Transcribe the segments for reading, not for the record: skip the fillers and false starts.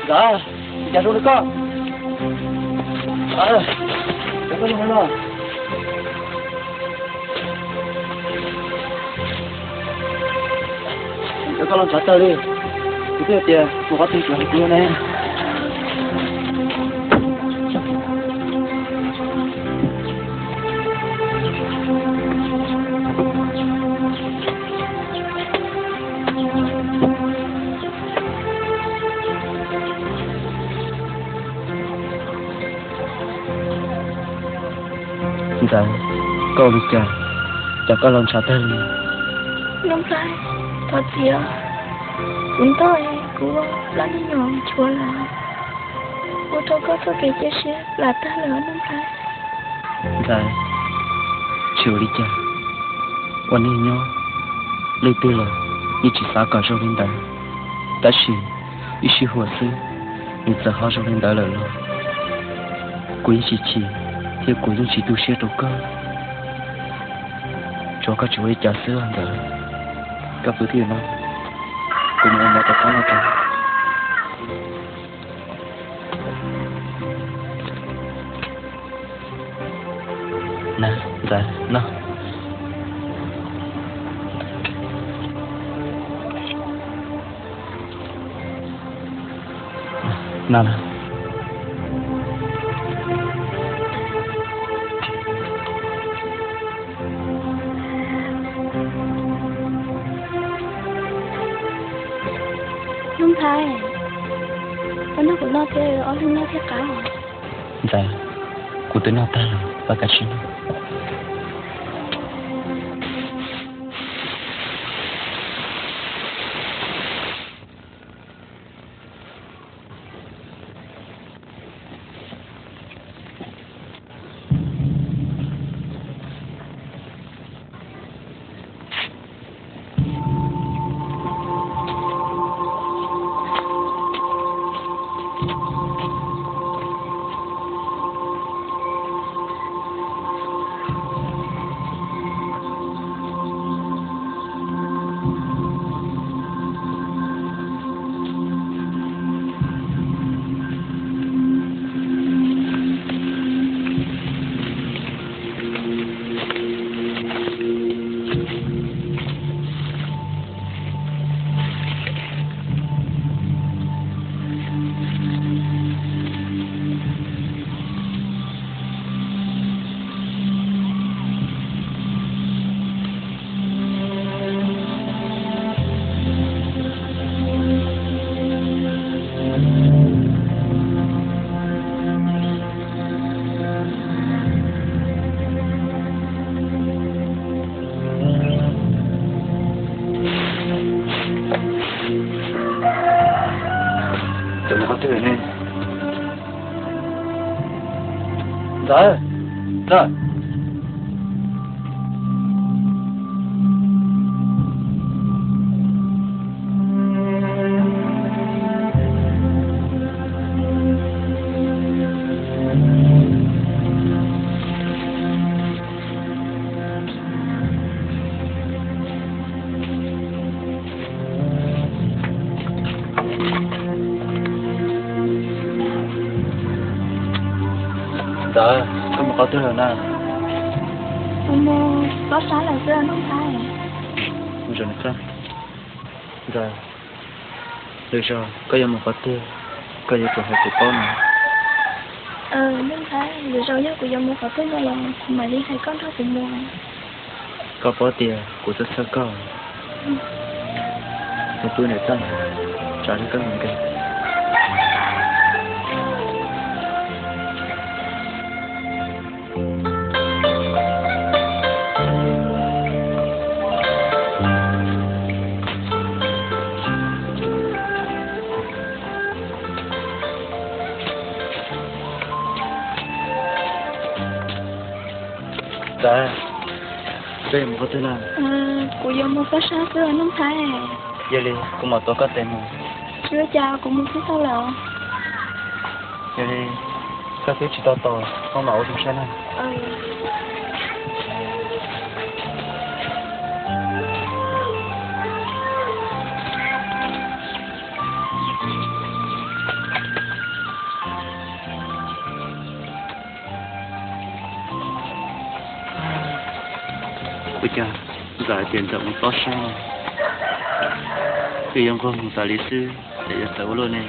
Dạ, dạ rồi con. Dạ con không lo. Dạ con làm sao tao đi. Cái tiền, một cái tiền chuyển luôn nè. Dạ, cô bị chả có lòng sao tên. Không phải, thật gì ạ? Chúng tôi cũng là những nhỏ chua là cô tôi có tôi kể cho xe là ta lớn không phải. Dạ, chịu đi chả.วันนี้nhớ, lấy tư là như chỉ xả cả rau lên đá. Đã xì, ý xì hùa sư, nhưng giờ họ rau lên đá là lo. Quý chỉ, thì quý chỉ tu sửa đâu cơ. Cho các chú ấy trả sữa ăn đỡ. Các bữa tiền nó cùng em đã có nó cả. Nè, dạ, nó. Nè. Không phải, con nó cũng nói thế, ở không nói thế cả. Dạ, của tôi nó ta rồi, và cả chị nó. Tụi nó có thứ này. Rồi, rồi. Đó, không có thứ nào. Ông có sáng là xưa không phải. Rồi sao? Rồi. Được rồi, có gì mà có thứ, có gì của hai tụi con này. Nhưng phải, được rồi nhá, của dòng một có thứ mà lòng mà đi hai con thôi cũng mua. Có bỏ tiền của tôi sao có. Một tuổi này tăng, trả đi các người kia. Dạ, đây một cái tên nào? Của dòng một có sáng xưa không phải. Vậy đi, cũng mà tôi có tên mà. Chưa chào, cũng một cái sao lỡ. Vậy đi, các thứ chỉ to, không nổi trong xe này. bây giờ giải tiền rộng có sao thì ông không giải lý sư để cho tớ luôn này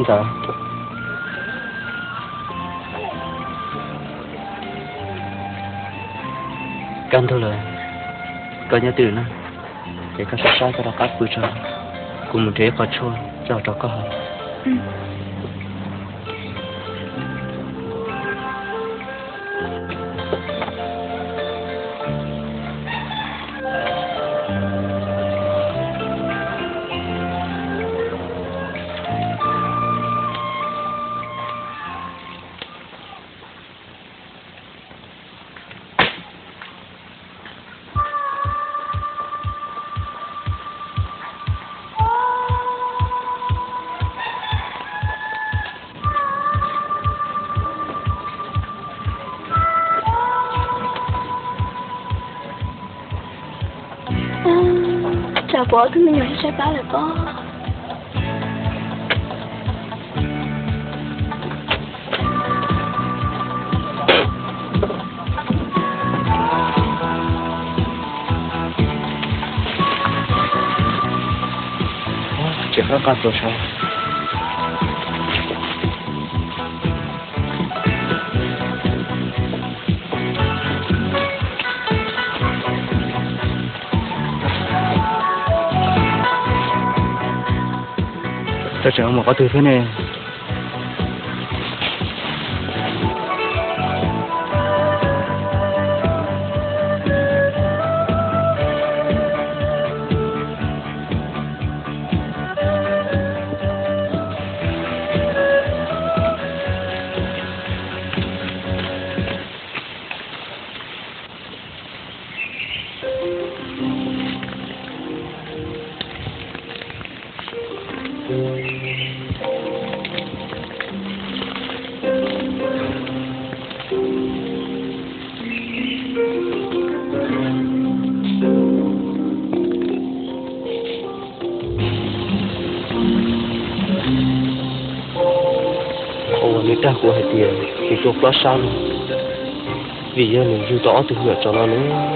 dạ căn thôi là có nhớ từ nó để có sát sai cái đó cắt bữa trưa cùng một thế có chua cho có hợp chào bố thì mình nói sẽ báo lại bố chỉ có con tổ sao tôi chẳng mà có từ thế này người ta của hệ tiền thì chụp đó sao luôn vì giờ mình dù tỏ từ việc cho nó nữa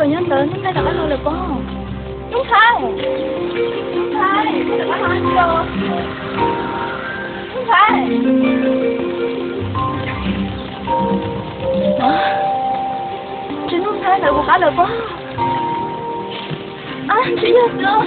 rồi nhớ tới chúng ta đã ăn được không? Đúng thay, đã ăn rồi. Đúng thay. ta nữa của cá được không? À, chị nhớ rồi.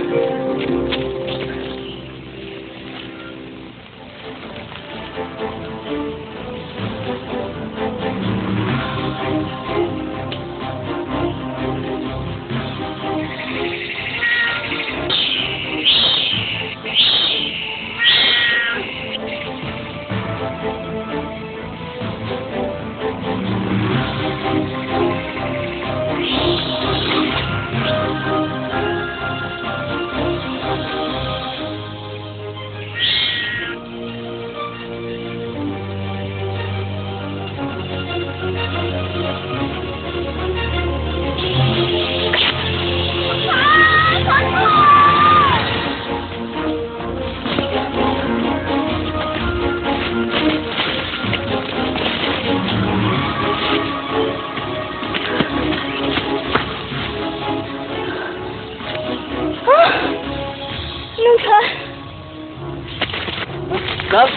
Cất.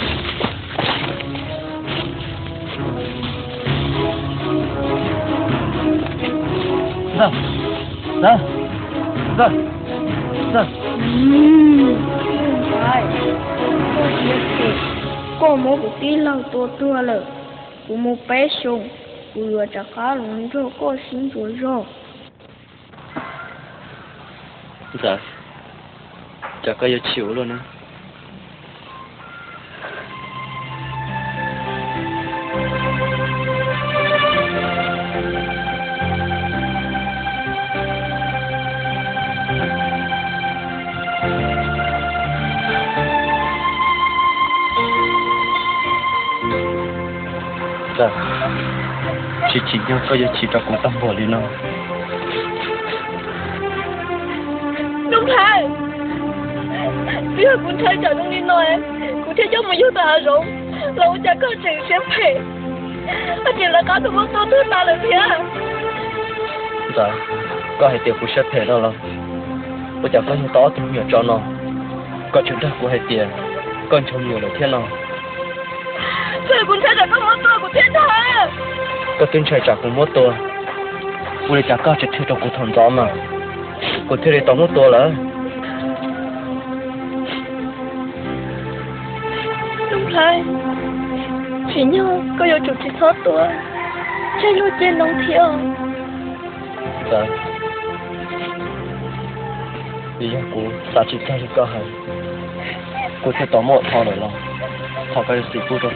Dạ. Dạ. Dạ. Dạ. Phải. Cô mua một tí lâu tua rồi. Cô mua bé sùng. Cô vừa trả cá lộn rồi cô xin rồi. Dạ. Chả có yêu chịu luôn á. Dạ. Chị nhau có yêu chị cho cũng tâm bỏ đi nào. Đúng rồi. Bây giờ cũng thấy chờ đông đi nói. Cũng thấy giống mà vô tà rồi. Lâu chả có chuyện sẽ về. Chỉ là có tụi tôi thứ ta là thế. Dạ. Có hay tiền của sẽ về đâu đâu. Tôi chẳng có nhiều tỏ tôi nhiều cho nó. Có chuyện đó của hay tiền. Con chồng nhiều là thế nào. Trời cũng thấy là có món tôi của thiên thôi. Có tên trời chả cũng mốt tôi. Cô này chả có chuyện theo trong cuộc thằng gió mà. Cô theo đây tóm mốt tôi là. Đúng rồi. Chỉ nhớ có yêu chủ chỉ thoát tôi. Chạy lôi trên nông thiếu. Dạ. Bây giờ cô xa chỉ theo có hay. Cô theo tóm mốt thọ rồi lo. Thọ cái gì cô rồi.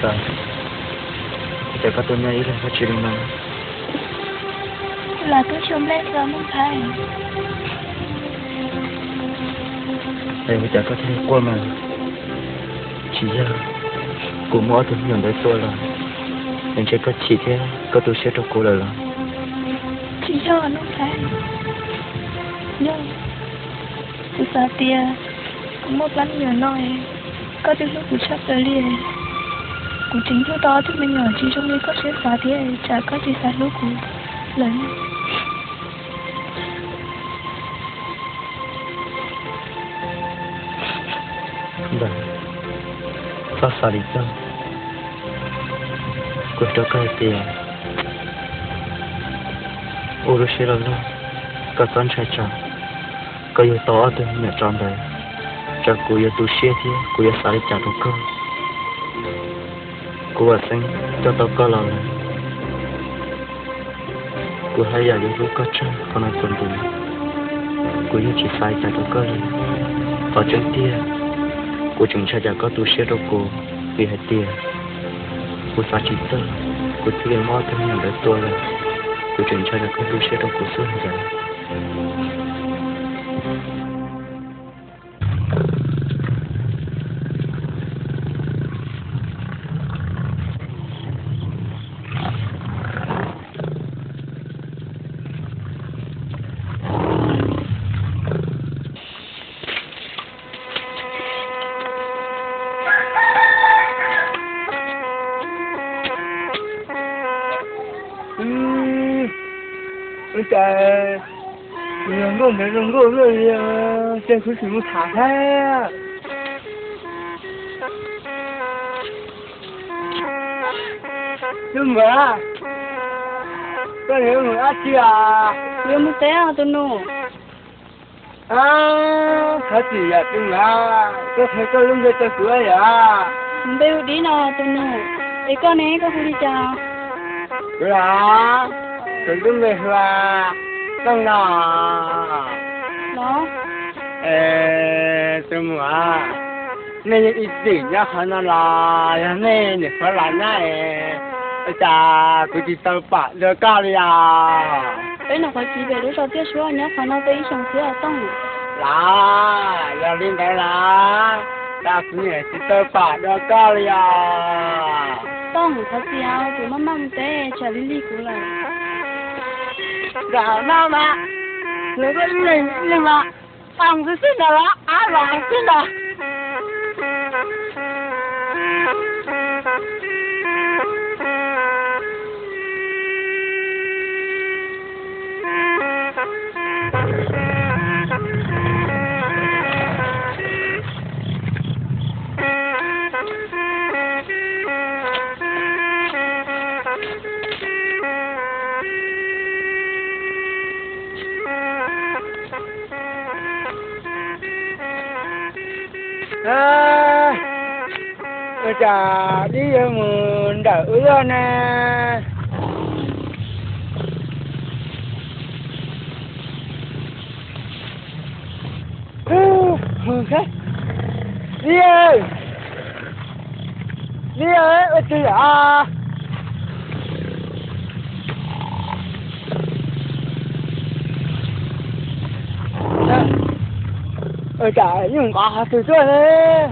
Dạ. Để có tôi nhảy lên có chuyện nào. Là tôi trông lên rồi không phải. Để bây giờ có thể qua mà. Chỉ giờ cô mỗi tôi nhận đấy tôi là. Nên chỉ có chỉ thế có tôi sẽ cho cô lời là. chỉ cho nó phải nhớ từ xa tia cũng một lắm nhiều nói có tiếng lúc của chắc tới liền của chính cho to thì mình ở chỉ trong đây có sẽ xa tia chả có chỉ xa lúc của lớn Vâng, sao sao đi chứ? Cô cho cái tiền, ô rồi sẽ làm đâu? Các con trai chồng, có yêu to từ mẹ tròn đời, cho cô yêu tu sửa thì cô yêu sao đi trả đồ cơ, cô ở sinh cho tao cơ là cô hay giờ yêu lúc có chân, còn nói tuần tuổi, cô yêu chỉ sai trả đồ cơ rồi, ở chân tia. Cô chúng cha có tu sửa đâu cô vì hết tiền cô phá chỉ tơ cô thứ mò thêm nhiều đời tôi là cô chúng cha có tu sửa đâu cô suốt rồi trời rừng rừng rồi trên khu sự thả thế nhưng mà có nhiều người ăn chi à yêu một té à tôi nô thật gì à nhưng mà có thể có lưng về tới cửa à bây đi nào tôi nô để con này có đi chào là cái lưng về là đang nào đó tôi mà nên ít gì nhá khả năng là nên để phải làm này chà tôi chỉ tao bắt được cao đi à đấy là phải chỉ về lúc sau tiếp xuống nhá phải nói tới xong phía ở tông là giờ lên đây là ta cũng nhảy chỉ tao bắt được cao đi à tông thật gì à tụi nó mong té trả lý của lại giờ nào mà người ta nhưng mà ông cứ xin là ai làm xin là chà đi mượn đỡ nè khách đi ơi ơi chị à trời nhưng mà từ trước đấy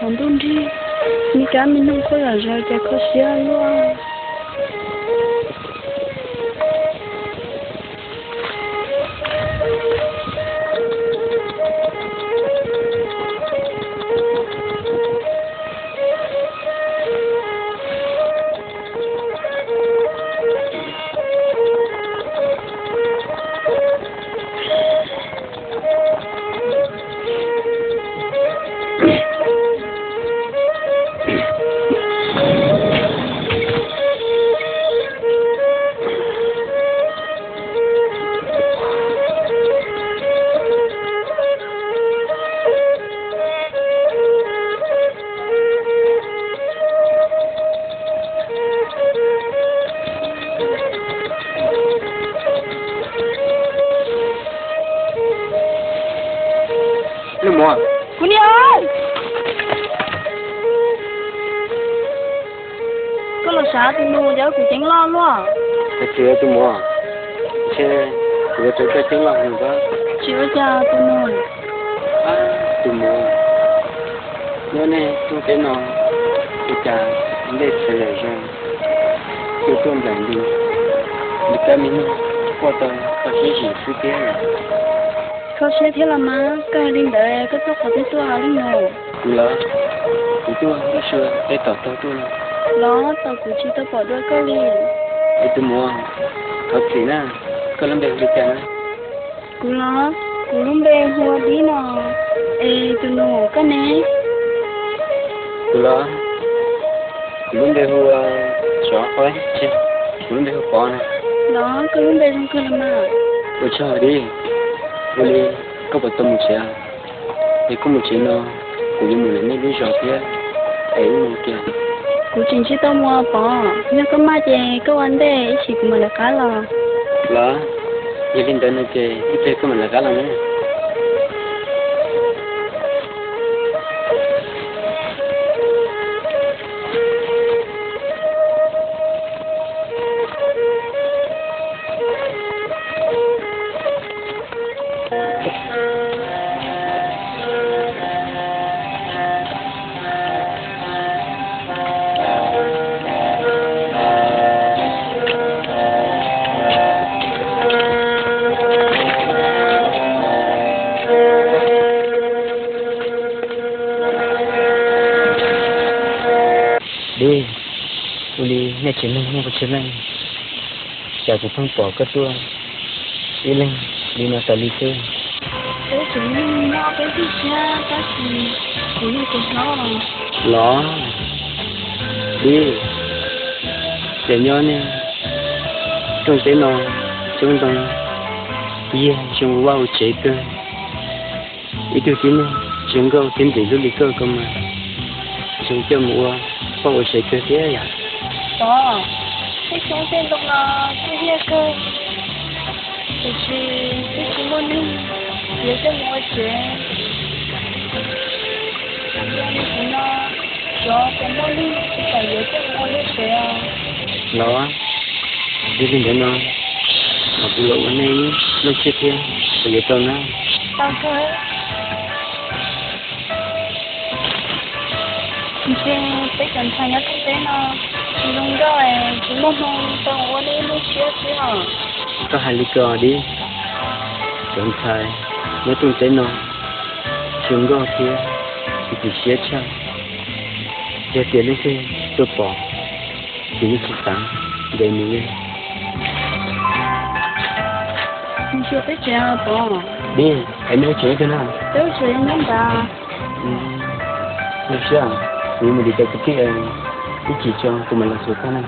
chẳng đúng đi những cái mình không có là ra cho có xia luôn Lúc mua. Cô đi ơi. Có là sao thì mua cho cô chẳng lo luôn. Cái chưa tôi mua. Chứ tôi cho cái tiếng lòng nữa đó. Chưa cho tôi mua. Tôi mua. Bữa nay tôi thấy nó cái cha để chơi lại rồi. Tôi tuân lại đi. Đi cái mình qua tờ có cái gì thứ kia này. Không sẽ thế là má, cái linh đợi cái tóc của tôi à linh nổ. Lỡ. Tôi nó sửa cái tờ tôi. Đó, tao cũng chỉ tao bỏ đôi cái linh. Ê tôi mua. Thật thì nè. Có làm việc đi cha nè. Cú nó, cú lúc bên hoa đi nào. Ê, tôi nổ cái này. Lỡ. Lúc đây hùa chó khói chứ. Lúc đây hùa con này. Đó, cái lúc bên không cơ là mà. Tôi chờ đi. Tôi đi có một tâm một xe. Thì có một chuyện nó cũng như một lần này lý do kia. Ấy một kia. Cú chính chỉ tao mua bỏ. Nhưng có má chè, có anh đây, chỉ cũng là cá lò. Lỡ. Như linh đơn này kì. Ít đây có mình là cá lòng nữa. Đi. Tôi đi nghe chuyện này, nghe một chuyện này. Chả cũng không bỏ cái tua. Đi lên, đi nào tà lý sư. Cái chuyện nó cái gì cha, cái gì cũng như cái nó. Ló. Đi. Để nhớ nè. Trong tế nó, chúng ta. Yeah, chúng vào chế cơ. Ý tôi tin nè, chúng có tin tỷ lưu lý cơ cơ mà. Chúng cho mua, vào chế cơ thế à? Đó, cái chúng tên lúc nào cái gì cơ. Cái chỉ muốn đi, để cho mọi chuyện. Nó cho cái món đi, phải để cho mọi chuyện. Ló. Đi lên để nó. Mà tôi lộ cái này, nó chết kia. Phải để tao nó. Tao thôi. Chị phải cần phải nhớ thực tế nó. Chị luôn rồi, chị mong mong tao ở đây nó chết chứ hả? Có 2 ly cờ đi. Chẳng phải. Nếu tôi tế nó. Chúng có kia. Thì chết chăng. Giờ tiền lên kia. Tôi bỏ. Chỉ như thực sáng. Để mình lên. Chị chưa biết chuyện à bỏ. Đi. Em nói chuyện thế nào. Tôi chuyện nhóm bà. Không sao. Nhưng mà đi tới cái kia. Cái chỉ cho của mình là số khả năng.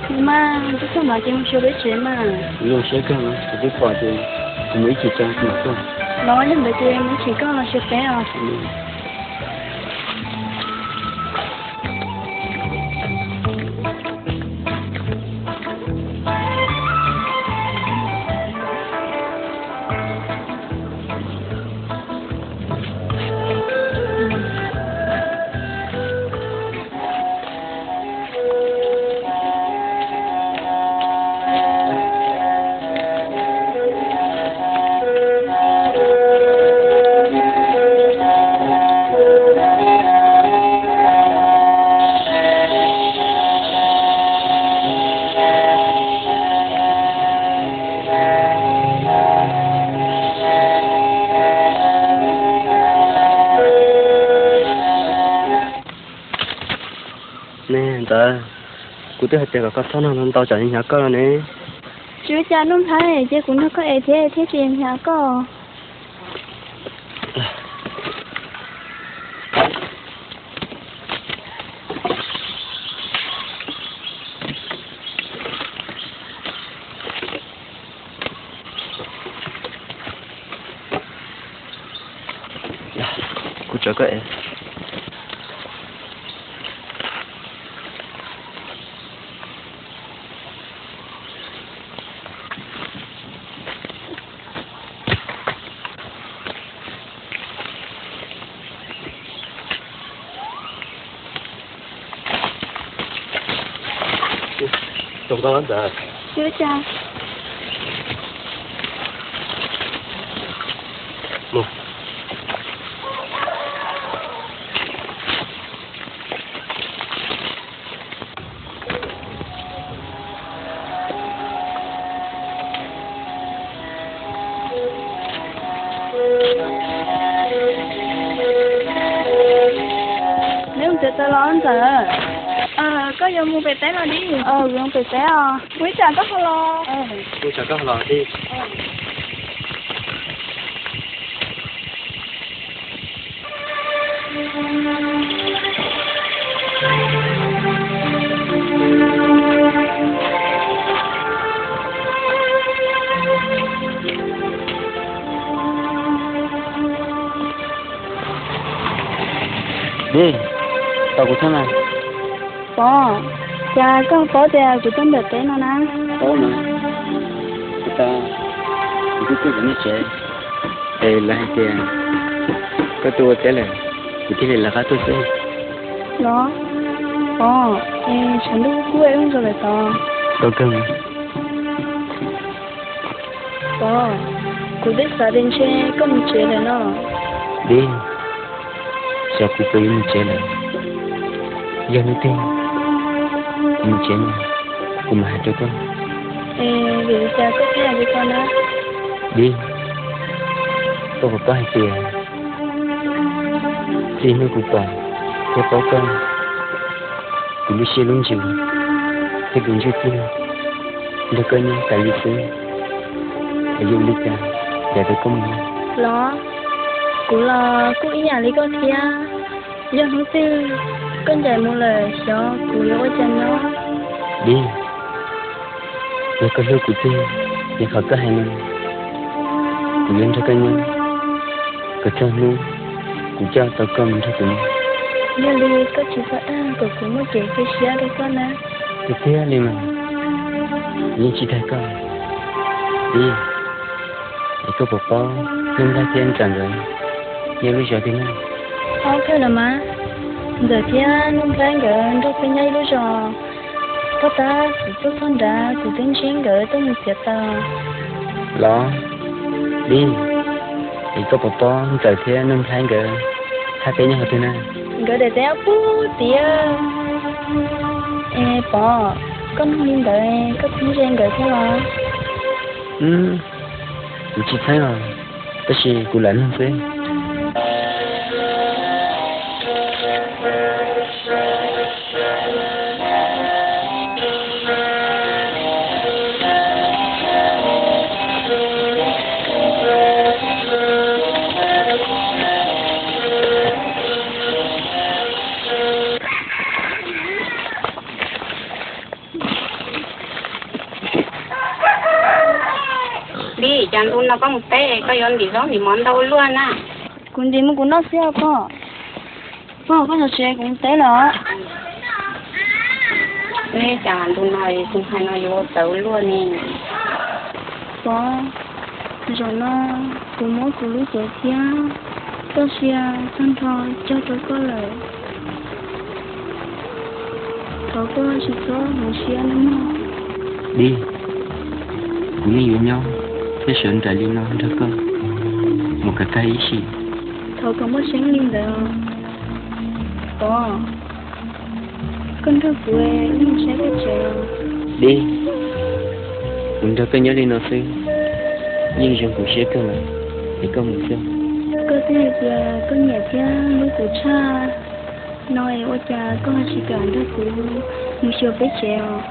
Mà, tôi không bảo chị chưa biết chuyện mà. Luôn sẽ cơ mà. Cái quả thì. Cũng mấy chỉ cho nó cơ. Nói lên bởi vì mình chỉ có là chưa bé à. Nè, ta. Cụ tới hết có thon nào tao trả nhà cơ nè. Chú cha luôn thấy, chứ cũng nó có thế tiền hả có. Cụ cho cái. Không có giờ. Chưa cha. Một. Nếu không tao lo anh sợ. Có vô mua bè té lo đi. Mua bè té à. Quý trà có không lo. Tôi chào các lò đi. Đi, tao cũng thế này. Có. Cha có tiền của tôi bè té nó nè. Có mà. Người ta cứ cứ vẫn trẻ. Đây là hai tiền. Có tôi thế là thì là các tôi sẽ. Đó. Chẳng đủ cuối không rồi lại to. Đâu cần. Cô biết sao đến chơi có một chuyện này nó. Đi. Sao cô phải một chuyện này? Giờ nữa tin. Một chuyện này. Cô mà cho con. Vì sao có cái với con á? Đi. Tôi có hai tiền. Đi nuôi cụ bà. Cho có con. Cụ đi xe luôn chịu. Thế cũng chưa tin. Để coi như tại vì xưa. Ở dùng đi cả. Để tôi có mình. Đó. Cũng là cô ý nhà lý con thia. Giờ không tin. Con dạy một lời cho cụ yêu chân nó. Đi. Để có lưu cụ tin. Để khỏi có hai năm. Cụ lên cho coi nhau. Có cho luôn. Cụ cho tao cầm cho cụ. Giờ đi có chỉ phải của cụ một chuyện cái xe đấy con á. Cái thế đi mà. Nhưng chỉ thấy con. Đi. Để có bọc bó. Nhưng ra thiên chẳng rồi. Nhưng bây giờ thì nào. Thôi là má. Giờ thì nông vang gần đâu phải nhảy lúc rồi. Có ta cũng tốt hơn đã cũng tính chiến gỡ tôi một tiệt ta. Lo. Đi. Thì có bọc bó. Giờ thì nông tháng gỡ. Hai cái nhau thế nào. Gỡ để té bú tía. Bỏ. Con không nhìn đợi có tính chiến gỡ thế nào. Cụ chỉ thấy rồi. Tất nhiên cụ lạnh hơn thế. Đi, chẳng luôn nó có một té, có yon đi gió thì món đâu luôn à. Cũng đi mà cũng nói xíu có. Có giờ xe cũng té là. Nè, chẳng luôn nói, cũng hay nói vô tấu luôn nè. Có. Rồi nó cũng muốn cũng lúc giờ kia. Có xe thân thôi cho tôi có lời. Thảo có chỉ có một xe nữa mà. Đi. Cũng như nhau. Thế sớm trả liên nó đó cơ. Một cái tay ý gì. Thảo có mất sáng liên được. Có. Con thơ của em nhưng sẽ có chờ. Đi. Cũng đã có nhớ đi nó xưa. Nhưng rằng cũng sẽ cơ mà. Thì có một xưa. Có thể là có nhà kia lúc của cha. Nói ô cha có chỉ cần đó của một chiều với chèo.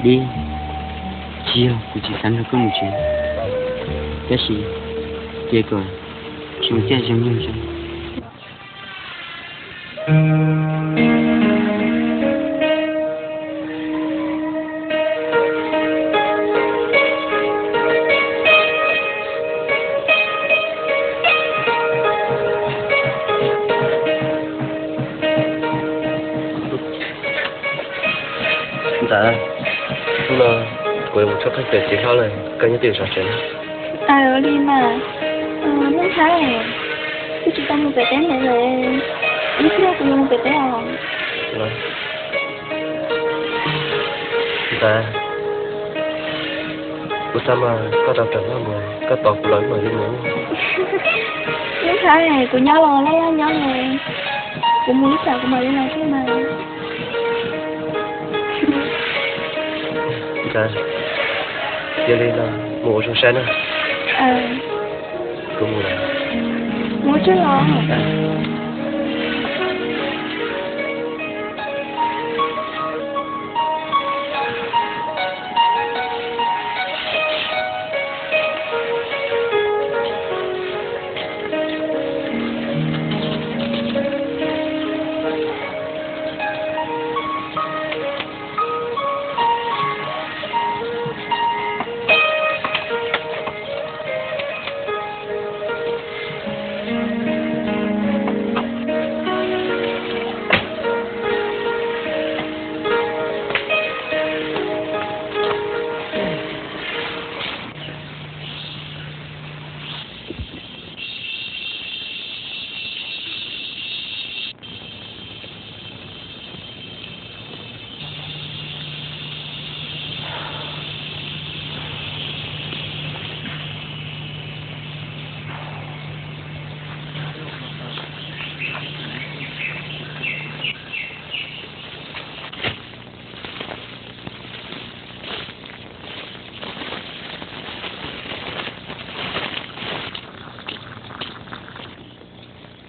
Đi. Chiều cũng chỉ sẵn được có một chuyện. Cái gì? Kia rồi. Chúng ta giống nhau chứ. Dạ. Chúng là quay một chút khách về chỉ khá là cần nhất điều sản sinh. Ở đi mà. Muốn thấy này. Tôi chỉ tao một cái tén này rồi. Ý kia cũng một cái tén không? Vâng. Dạ. Bữa sao mà có đọc trận lắm rồi, có tọt lỗi mà đi nữa. Lúc thái này tụi nhau lo lấy nhau này. Cũng muốn sợ của mày lên này thế mà. Dạ. Giờ đi là ngủ trong xe nữa. Cũng ngủ này. Ngủ chứ lo.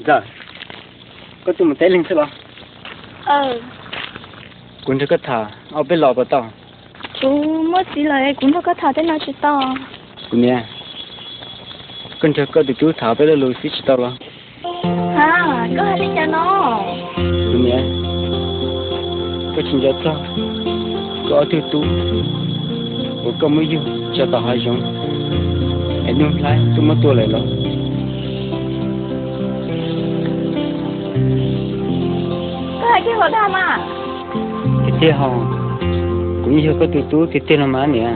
Dạ. Có tụi mình té lên thế bao? Cũng chưa có thả, ở bên lò bà tao. Chú mất gì lời cũng không có thả thế nào chứ to. Cũng nha. Con chưa có tụi chú thả bên lò xí chứ tao lo. Ha, có hai đi cho nó. Cũng nha. Có chuyện gì tao. Có ở thứ tú. Có có mấy yêu cho tao hai giống. Em nhung lại, tôi mất tua lại lo. Có hai cái hồ tham à? Cái tia hò. Cũng như có tụi tú cái tia nó má nè.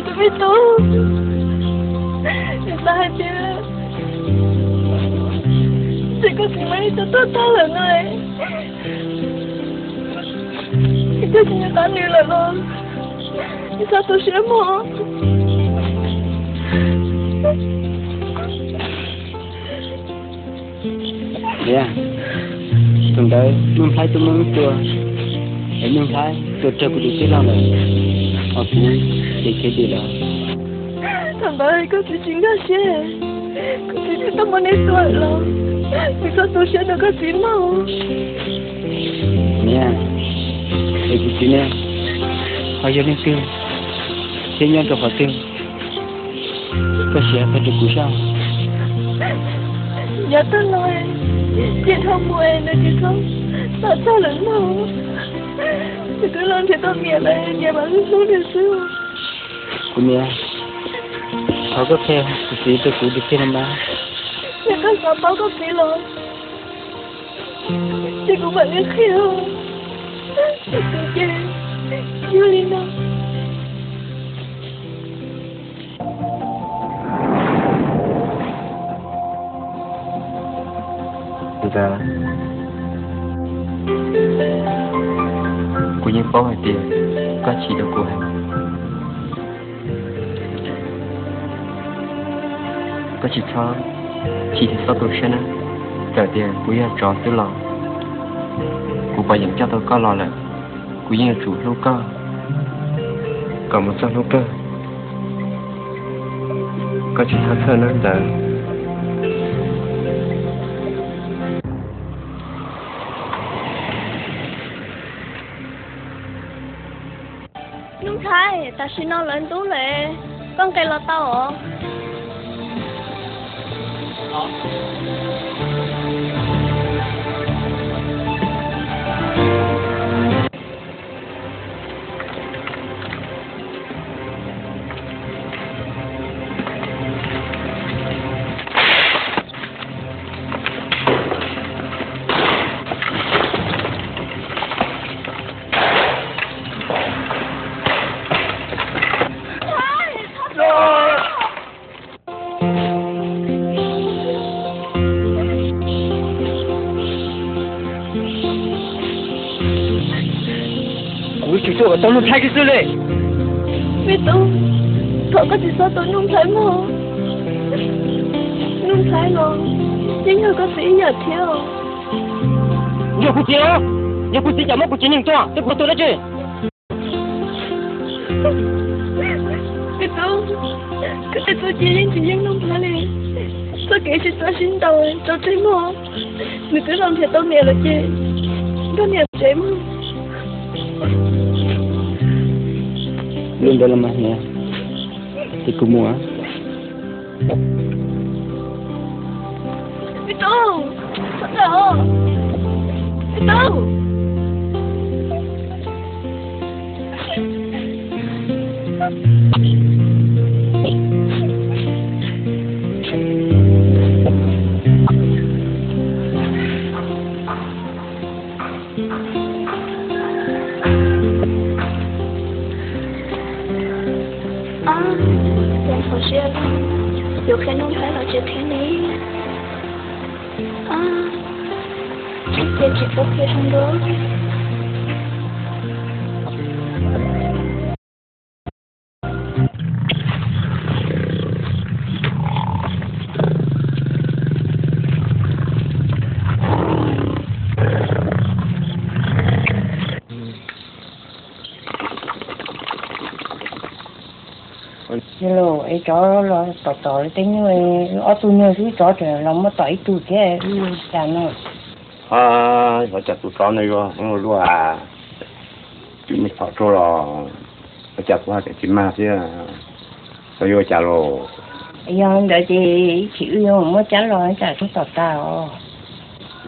Tôi biết tú. Ta chứ. Chỉ có gì mấy cho tốt ta lần này. Cái gì ta như là luôn. Sao tôi sẽ mơ? Dạ. Tuần tới luôn thấy tôi muốn chùa. Em luôn thấy tôi chơi của tụi cái lao này. Họ cũng để cái gì đó. Thằng bà ơi, có chuyện đó chứ. Có chuyện tao muốn đi tuổi rồi. Vì sao tôi sẽ được có chuyện mau? Nè. Để cái chuyện này. Họ vô lên tiêu. Thế nhân gặp họ tiêu. Có sẽ phải được của sao? Dạ tôi nói. Chị không mua em nữa chị không. Tại sao lần mau? Thì cứ lên thì tôi mẹ lại nhà bà cứ xuống đi xưa. Cũng nè. Họ có theo thì tôi cũng được thêm mà. Dạ có sao báo có kỹ rồi. Chị cũng phải biết khi hơn. Tôi chị. Yulina. Dạ. Cô nhiên bảo hai tiền có chỉ được của em. Có chỉ cho chỉ thì sao tôi sẽ nói giờ tiền cô nhiên tròn tới lòng cô bảo dẫn cho tôi có lo lại cô nhiên chủ lúc cơ còn một số lúc cơ có chỉ thật hơn nữa giờ Đúng thay, ta xin nó lên tú lệ. Con cây là tao hả? 我去做当弄菜的事嘞。biết đâu cậu có gì sao tôi không thấy mà không thấy rồi nhưng mà có sĩ nhà thiếu nhiều cụ chia nhiều cụ chia chả mất cụ chia nhìn cho tôi có tôi đã chứ biết đâu cái này tôi chỉ những chuyện không phải liền tôi kể cho tôi xin đầu cho thấy mà mình cứ làm thiệt tôi nè là chị tôi nè chị mà luôn dalam mahnya tiku mua biết đâu thật đâu biết đâu有可能还老这天里啊，也只不配上多。Hello, ấy chó là tỏ tính người ở tu nhiều thứ chó trẻ lòng mất tỏi tu thế chán rồi. Vợ chặt tụi con này rồi, không rồi à, chúng mình phải cho là vợ chặt qua để chim ma chứ, rồi vô chả rồi. Giờ đợi chị chịu vô mất chán rồi, chả chút tỏ tao.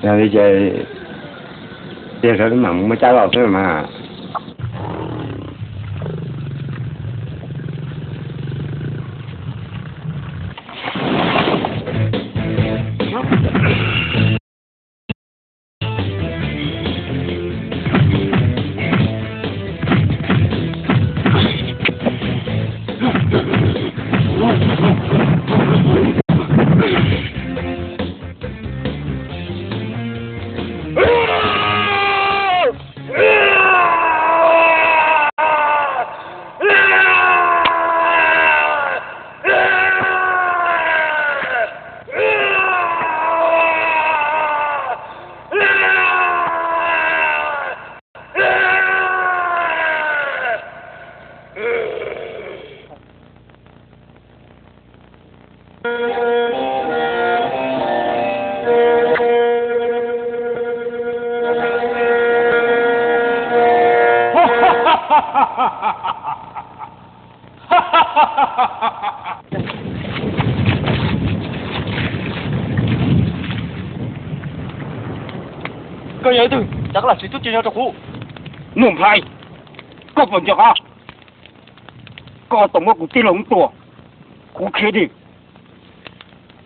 Giờ đi chơi, chơi rồi mà mới chả rồi thôi mà. Cái ấy từ chắc là chỉ tốt cho khu. Nôm phải, có phần cho à? Có tổng của tiêu lồng tua, cụ kia đi,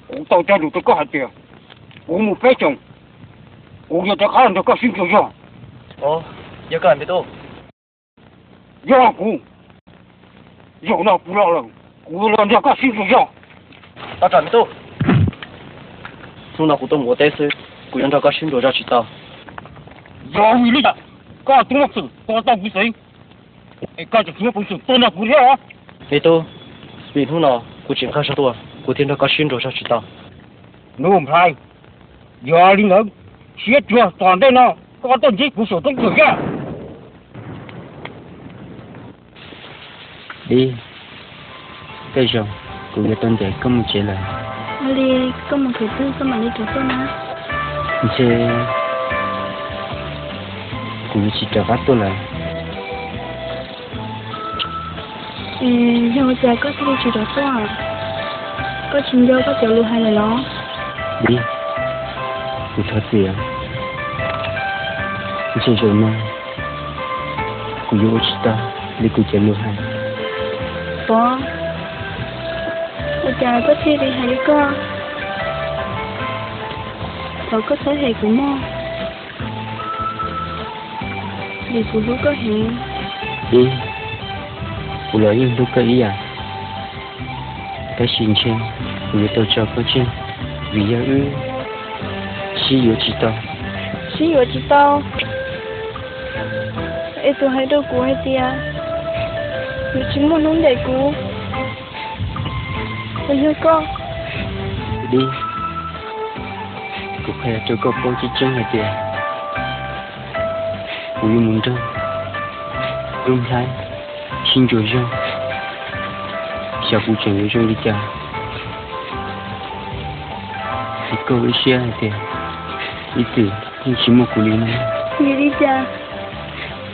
cụ tao cho đủ tôi có hạt tiền, cụ một phép chồng, cụ giờ cho khá là có xin cho do. Ồ, giờ cần biết đâu? Do cụ, do nào cụ lo lắng, cụ làm cho có xin cho do. Tao trả biết đâu? Lúc nào cụ tôi mua té xe, cụ nhận cho có xin cho chỉ tao. Do vì lý có tung một sự, có tao cũng thấy, có chỉ một sự tôi là cụ theo á. Biết đâu? Vì lúc nào cụ triển khai sao tôi, cụ thiên cho có xin cho chỉ tao. Nôm phải, giờ đi nữa, chết chưa toàn đây nào, có tên gì cũng sổ tôi gửi ra. Đi, bây giờ cụ người tên để có một chế là. Đi có một thứ tư có mà đi chỗ tôi mà. Chế cụ chỉ trả vắt tôi lại. Giờ giờ có thể đi chỗ đó tôi à? Có chuyện đâu có tiểu lưu hay là nó? Đi, cụ thật tiền. Chế rồi mà, cụ yêu chỉ ta, đi cụ chế lưu hay. Có. Bây giờ có thể đi hay có. Cậu có thể hay của mò. Vì phụ nữ có hẹn. Đi, cụ nói những lúc có ý à? Cái xin trên, cụ yêu tôi cho có trên, vì yêu ư, xí yêu chỉ tao. Xí yêu chỉ tao. ấy tôi hay đâu cú hay tia tôi chỉ muốn nóng để cú tôi yêu con đi cũng phải cho con bố chỉ chân là tiền cũng như muốn đâu đúng thái xin rồi rồi sao cũng chẳng rồi đi cha thì câu với xe là tiền ý tưởng nhưng chỉ một cú lý này gì đi cha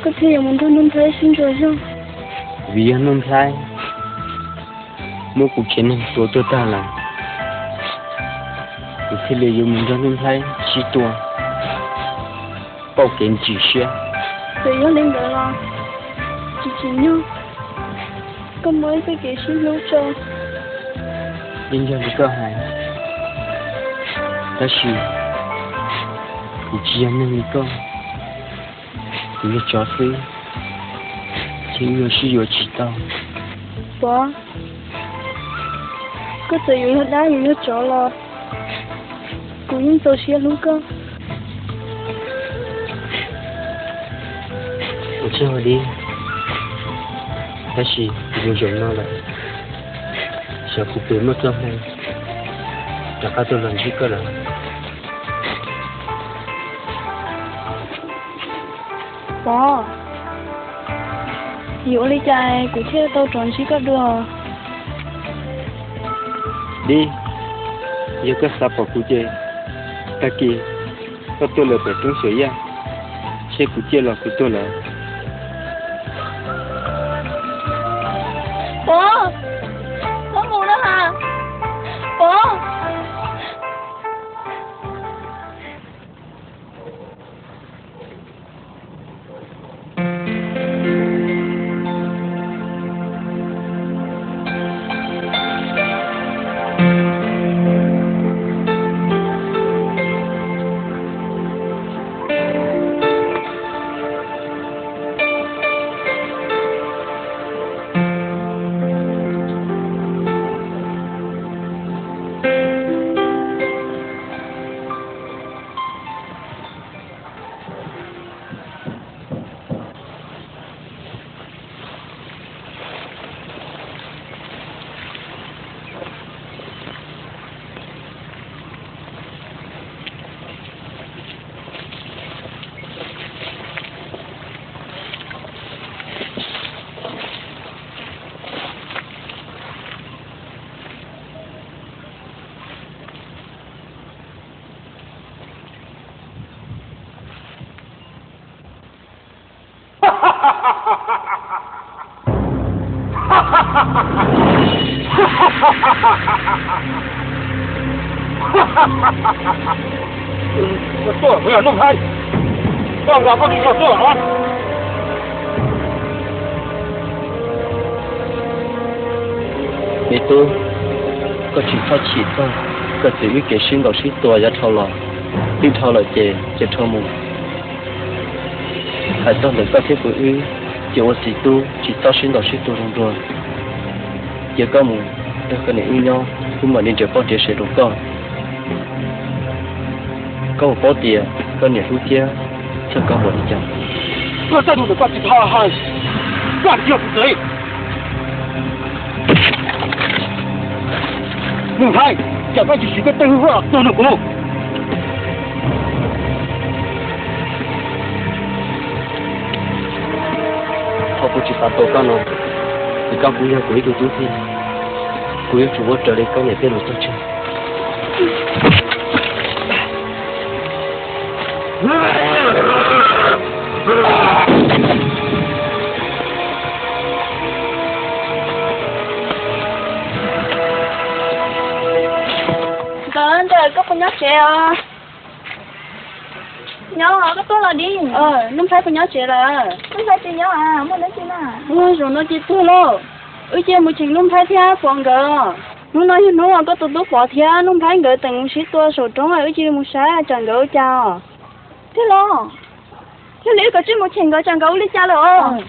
có thể muốn đâu nóng thái xin rồi rồi vì anh nông thái một cuộc chiến này tôi ta làm thì khi lợi dụng mình cho nông thái chỉ tua bảo kiện chỉ xe tự do lên đó là chỉ nhau có mới phải kể xin lỗi cho nên cho cái cơ hội đó là thì chỉ anh nên con thì cho phí chỉ người sử dụng chỉ tao bố có thể dùng hết đá dùng hết chỗ là cũng những tổ xe luôn cơ cho đi đó là dùng dùng nó lại sợ cụ bị mất lòng này là các tôi làm gì cơ là bố hiểu lý trai của thế tao tròn chỉ có được đi giờ có sao bỏ cụ chơi ta kia có tôi là phải trốn sợi ya xe cụ chơi là của tôi là bố ngủ đó hả bố tôi bây giờ nông thay con gà con đi vào tôi hả mẹ tôi có chỉ phát chỉ thôi có thể biết cái sinh đầu sĩ tua ra thâu lò đi thâu lò chè thâu mù hay tôi được có thể bự ư chỉ ở sĩ tu chỉ tao sinh đầu sĩ tu rồi giờ có mù tôi có thể yêu nhau cũng mà nên trở bao tiền sẽ đủ con có một bao tiền có nhiều thứ kia cho có một đi chăng tôi sẽ đủ được quan chỉ thà hai quan chưa được đấy nông thay chẳng phải chỉ cái tư hứa tôi được không họ cũng chỉ phạt tổ con rồi thì con cũng nhớ quý tụi chú thì quý chủ vô trở đi con nhà tên một tôi chưa Con trời có con nhóc trẻ à nhóc à có tốt là đi nó phải con nhóc trẻ là nó phải chị nhóc à muốn đến chị nào muốn rồi nó chỉ tu lo chị một chuyện nó phải theo quảng gờ nó nói nó có tụt tụt bỏ theo nó phải gỡ từng sĩ tua sổ trống rồi chị một sáng chẳng gỡ chào thế lo thế liệu có chuyện một chuyện gỡ chẳng gỡ lý cha rồi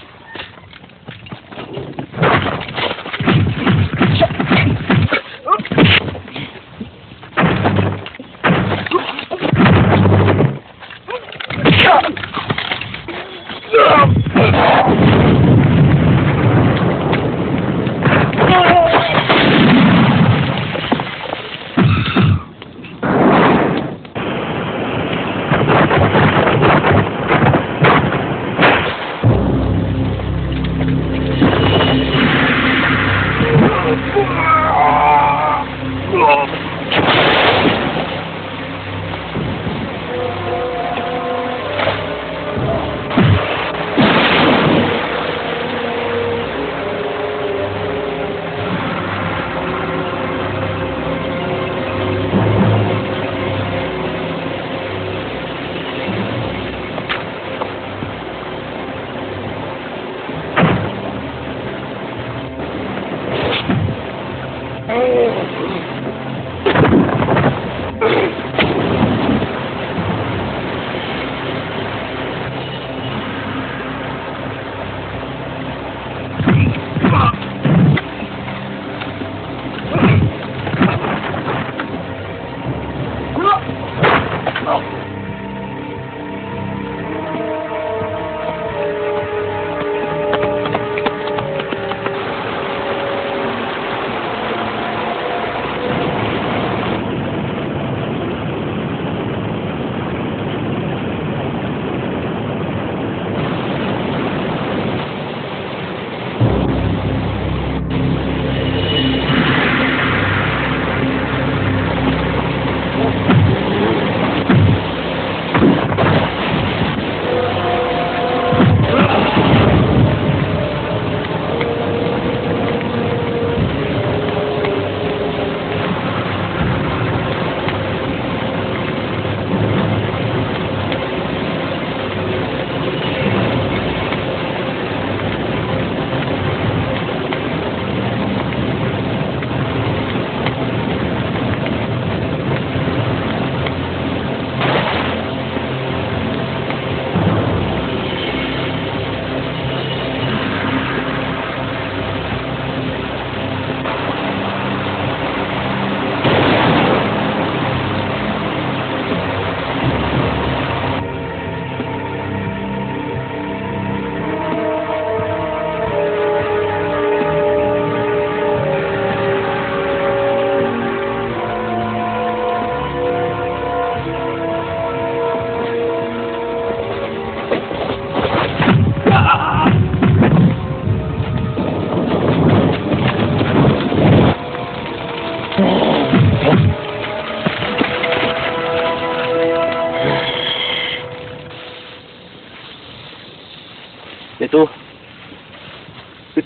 tu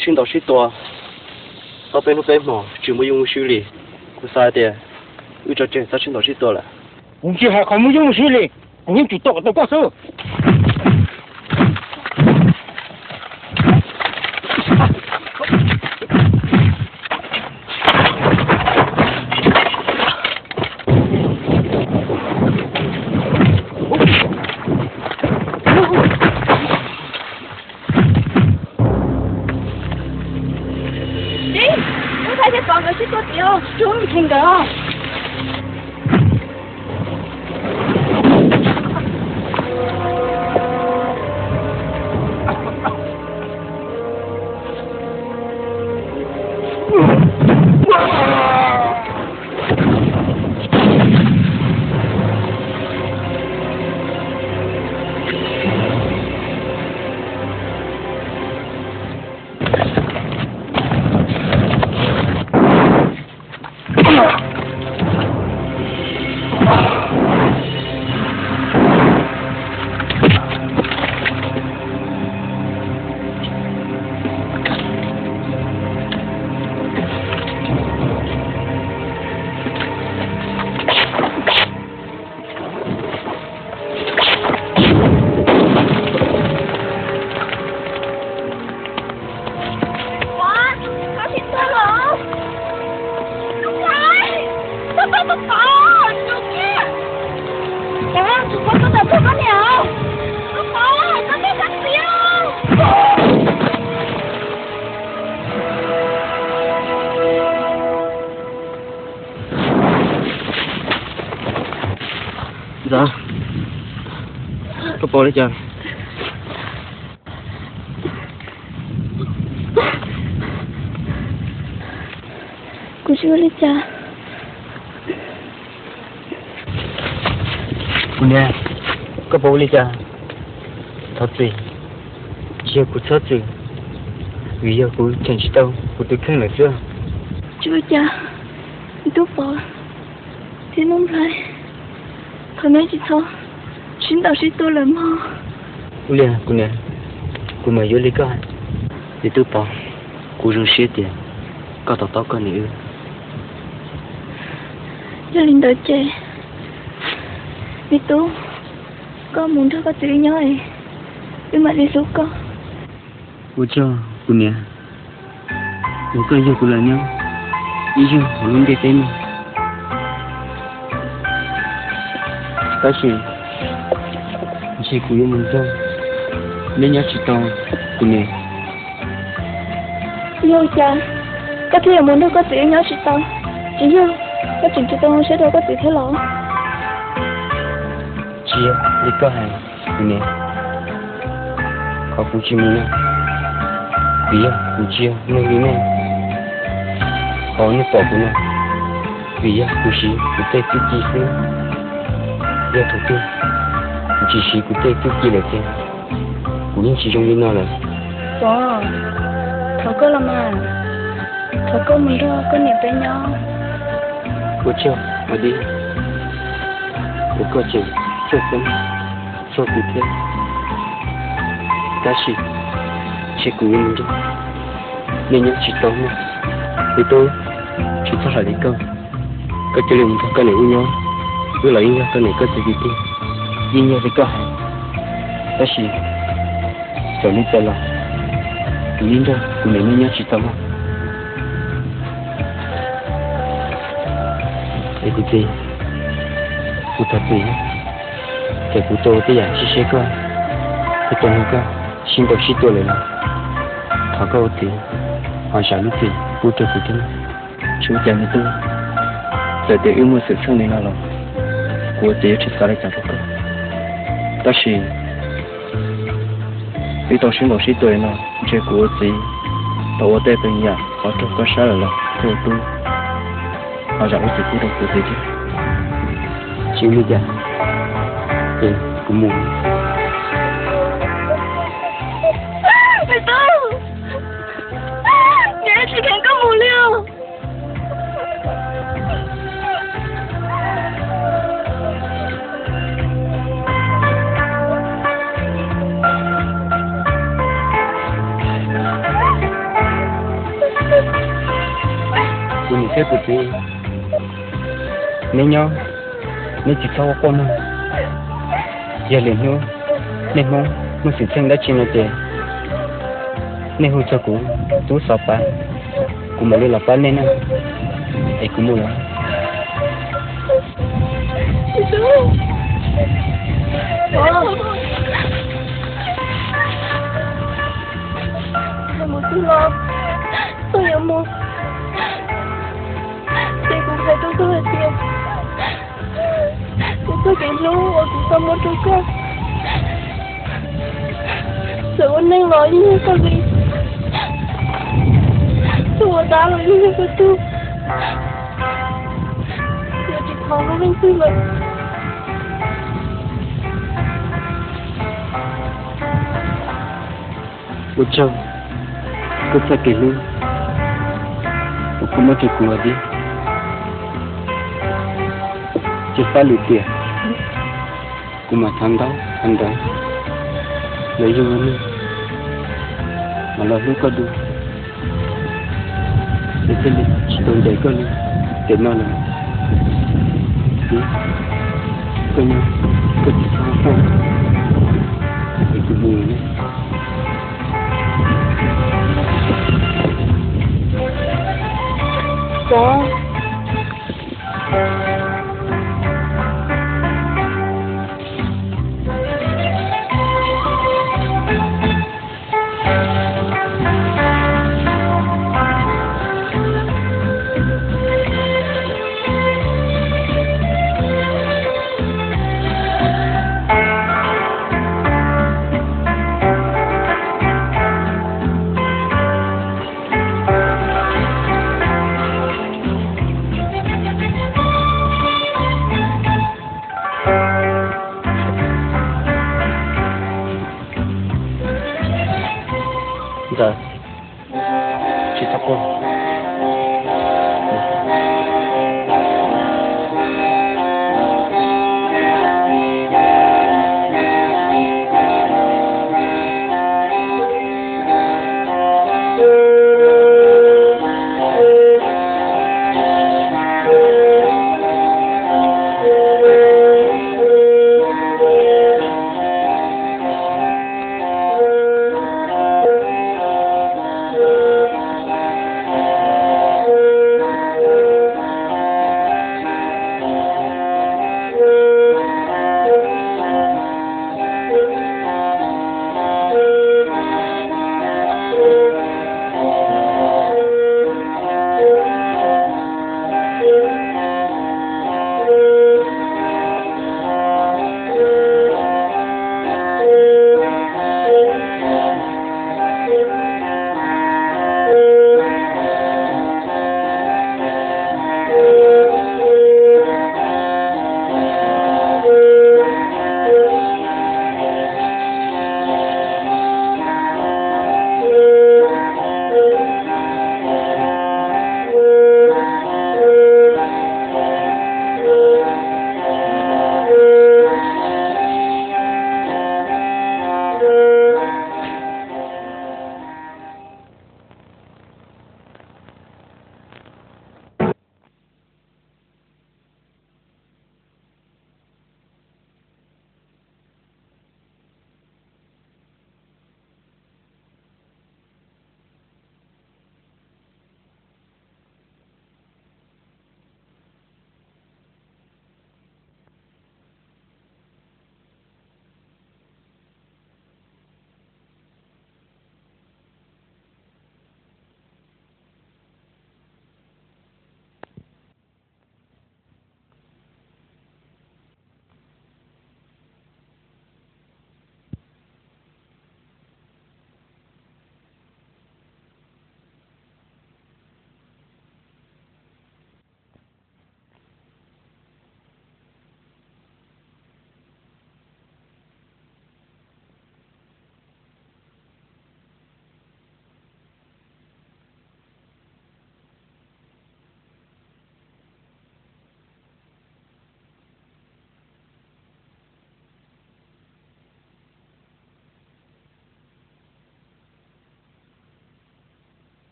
xin đọc sĩ tòa ở bên lúc bên mỏ chỉ mới dùng xử lý của sai thì ưu cho chuyện sao xin đọc sĩ tòa là我这还还没用水嘞，我们就到高手。准备听歌啊！Dạ. Có bò đấy trời. Cô chưa lấy cha. Cô nè, có bò lấy cha. Thật gì? Giờ cô thật gì? Vì giờ cô chẳng chỉ đâu, cô tôi không là chưa. Chưa cha. Tôi bỏ. Thế nông lại. Thôi nói chị thôi, xin đạo sĩ tôi làm ho. Cô nè, cô mà vô lý coi, thì tôi bỏ, cô rừng xế tiền, có tao tao con nữa. Gia đình đợi trẻ, vì tôi, con muốn thưa có tự nhau ấy, nhưng mà đi xuống con. Cô cho, cô nè, cô coi cho cô là nhau, ý cho, họ luôn để tên mà. 다시 제 구역문서 내년 지도 군에 yêu cha có thể muốn đâu có tự nhau chỉ tao chỉ yêu có chuyện cho tao sẽ đâu có tự thế lọ chia đi có hàng 군에 có phụ chi mình vì phụ chia nơi đi nè có như bỏ của nó vì phụ chi phụ tây phụ chi xứ giờ thủ tiêu chỉ sĩ của tây tiêu kia là thế của những chỉ trong nó là wow thằng cô làm à thằng cô mình đâu có niệm tới nhau cô chưa mà đi cô có chịu cho tâm cho cụ thể ta chỉ của mình thôi nên những chỉ tao mà thì tôi chỉ cho là đi câu có chơi liền có cái này với nhau với lại nhau cái này có sự gì đi đi nhau thì có ta chỉ cho nên ta là lý do của mình nhau chỉ tao mà để cụ thể cụ thật gì để cụ tôi cái dạng chia sẻ coi cái tuần này xin được xin tôi lại là thảo câu thì họ想lúc thì cụ tôi cụ tin chú chẳng như tôi giờ để yêu một sự sống này nào của tôi chỉ sao lại chẳng có đó là vì tôi xin một xin tôi nào chơi của tôi tôi ở bên nhà họ trong có sao là của tôi họ rằng cái cụ tôi chứ chịu như vậy thì cũng muốn mày tao nhớ chỉ khen có mù liêu cái của chị nên nhau nên chỉ sau con mà giờ liền nhau nên muốn sự chân đã chín là tiền nên hỗ trợ cũng tú sọp ba cũng mà đi là ba nên á để cũng mua là một thứ lo tôi yêu một đây cũng phải tôi là tiền tôi cái lũ ở cũng có một đứa con rồi con nên nói như cái gì tôi đã là như cái tôi giờ chỉ khó nó lên tư vậy Ủa châu có phải kể luôn Ủa có mất cái của đi chỉ phải lụt tiền cũng mà thằng đó lấy dùng anh mà lo lúc có đủ để cái gì tôi để có luôn để nó là đi coi nhau có chỉ sao không để cái buồn nữa có giờ chỉ sao con